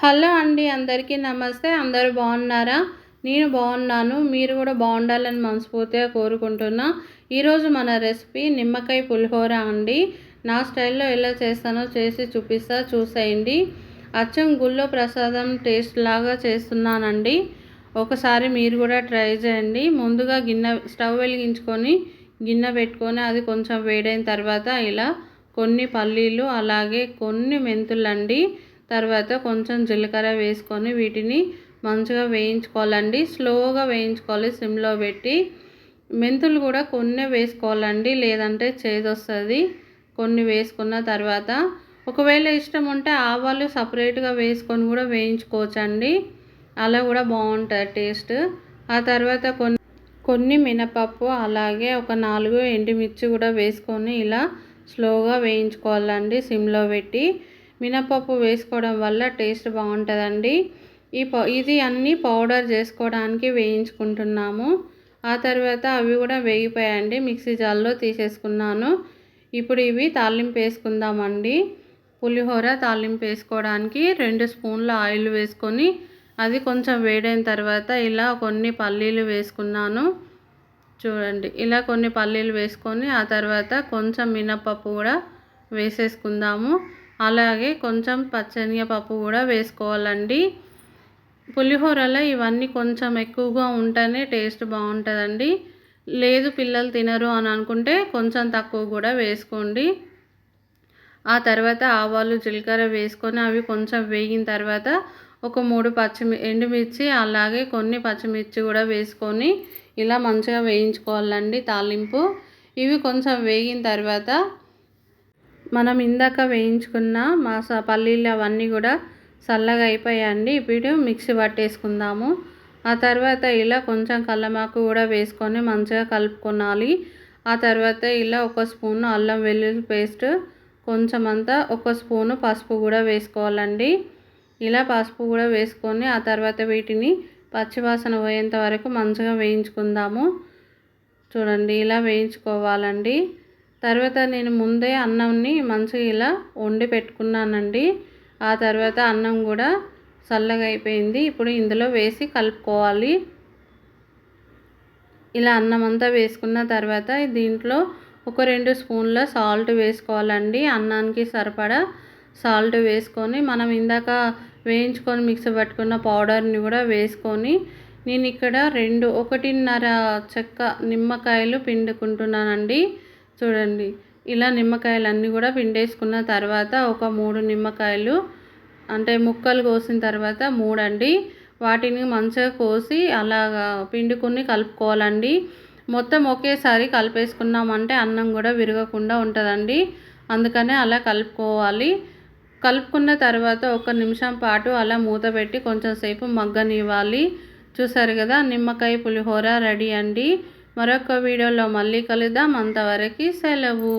Hello అండి, అందరికీ నమస్తే. అందరూ బాగున్నారా? నేను బాగున్నాను. మీరు కూడా బాగుండాలని మనస్ఫూర్తిగా కోరుకుంటున్నా. ఈరోజు మన రెసిపీ నిమ్మకాయ పులిహోర అండి. నా స్టైల్లో ఎలా చేస్తానో చేసి చూసేయండి. అచ్చం గుళ్ళో ప్రసాదం టేస్ట్ లాగా చేస్తున్నానండి. ఒకసారి మీరు కూడా ట్రై చేయండి. ముందుగా స్టవ్ వెలిగించుకొని గిన్నె పెట్టుకొని అది కొంచెం వేడైన తర్వాత ఇలా కొన్ని పల్లీలు అలాగే కొన్ని మెంతులండి, తర్వాత కొంచెం జీలకర్ర వేసుకొని వీటిని మంచిగా వేయించుకోవాలండి. స్లోగా వేయించుకోవాలి సిమ్లో పెట్టి. మెంతులు కూడా కొన్ని వేసుకోవాలండి, లేదంటే చేదొస్తుంది. కొన్ని వేసుకున్న తర్వాత ఒకవేళ ఇష్టం ఉంటే ఆవాలు సపరేట్గా వేసుకొని కూడా వేయించుకోవచ్చండి. అలా కూడా బాగుంటుంది టేస్ట్. ఆ తర్వాత కొన్ని మినపప్పు అలాగే ఒక 4 ఎండుమిర్చి కూడా వేసుకొని ఇలా స్లోగా వేయించుకోవాలండి సిమ్లో పెట్టి. మినపప్పు వేసుకోవడం వల్ల టేస్ట్ బాగుంటుందండి. ఇది అన్నీ పౌడర్ చేసుకోవడానికి వేయించుకుంటున్నాము. ఆ తర్వాత అవి కూడా వేగిపోయాయండి, మిక్సీ జార్లో తీసేసుకున్నాను. ఇప్పుడు ఇవి తాలింపు వేసుకుందామండి. పులిహోర తాలింపు వేసుకోవడానికి 2 స్పూన్ల ఆయిల్ వేసుకొని అది కొంచెం వేడైన తర్వాత ఇలా కొన్ని పల్లీలు వేసుకున్నాను. చూడండి, ఇలా కొన్ని పల్లీలు వేసుకొని ఆ తర్వాత కొంచెం మినపప్పు కూడా వేసేసుకుందాము. అలాగే కొంచెం పచ్చెనగపప్పు కూడా వేసుకోవాలండి. పులిహోరలో ఇవన్నీ కొంచెం ఎక్కువగా ఉంటేనే టేస్ట్ బాగుంటుందండి. లేదు పిల్లలు తినరు అని అనుకుంటే కొంచెం తక్కువ కూడా వేసుకోండి. ఆ తర్వాత ఆవాలు జీలకర్ర వేసుకొని అవి కొంచెం వేగిన తర్వాత ఒక 3 ఎండుమిర్చి అలాగే కొన్ని పచ్చిమిర్చి కూడా వేసుకొని ఇలా మంచిగా వేయించుకోవాలండి తాలింపు. ఇవి కొంచెం వేగిన తర్వాత మనం ఇందాక వేయించుకున్న పల్లీలు అవన్నీ కూడా చల్లగా అయిపోయాయండి. ఇప్పుడు మిక్సీ పట్టేసుకుందాము. ఆ తర్వాత ఇలా కొంచెం కల్లమాకు కూడా వేసుకొని మంచిగా కలుపుకోవాలి. ఆ తర్వాత ఇలా 1 స్పూన్ అల్లం వెల్లుల్లి పేస్ట్, కొంచెం అంతా 1 స్పూను పసుపు కూడా వేసుకోవాలండి. ఇలా పసుపు కూడా వేసుకొని ఆ తర్వాత వీటిని పచ్చివాసన పోయేంత వరకు మంచిగా వేయించుకుందాము. చూడండి, ఇలా వేయించుకోవాలండి. తర్వాత నేను ముందే అన్నంని మంచిగా ఇలా వండి పెట్టుకున్నానండి. ఆ తర్వాత అన్నం కూడా చల్లగా అయిపోయింది. ఇప్పుడు ఇందులో వేసి కలుపుకోవాలి. ఇలా అన్నం అంతా వేసుకున్న తర్వాత దీంట్లో ఒక 2 స్పూన్ల సాల్ట్ వేసుకోవాలండి. అన్నానికి సరిపడా సాల్ట్ వేసుకొని మనం ఇందాక వేయించుకొని మిక్సీ పట్టుకున్న పౌడర్ని కూడా వేసుకొని నేను ఇక్కడ 1.5 చెక్క నిమ్మకాయలు పిండుకుంటున్నానండి. చూడండి, ఇలా నిమ్మకాయలన్నీ కూడా పిండేసుకున్న తర్వాత ఒక 3 నిమ్మకాయలు అంటే ముక్కలు కోసిన తర్వాత 3 అండి, వాటిని మంచిగా కోసి అలాగా పిండుకొని కలుపుకోవాలండి. మొత్తం ఒకేసారి కలిపేసుకున్నామంటే అన్నం కూడా విరగకుండా ఉంటుందండి. అందుకనే అలా కలుపుకోవాలి. కలుపుకున్న తర్వాత 1 నిమిషం పాటు అలా మూత పెట్టి కొంచెం సేపు మగ్గనివ్వాలి. చూసారు కదా, నిమ్మకాయ పులిహోర రెడీ అండి. మరొక వీడియోలో మళ్ళీ కలుద్దాం. అంతవరకు సెలవు.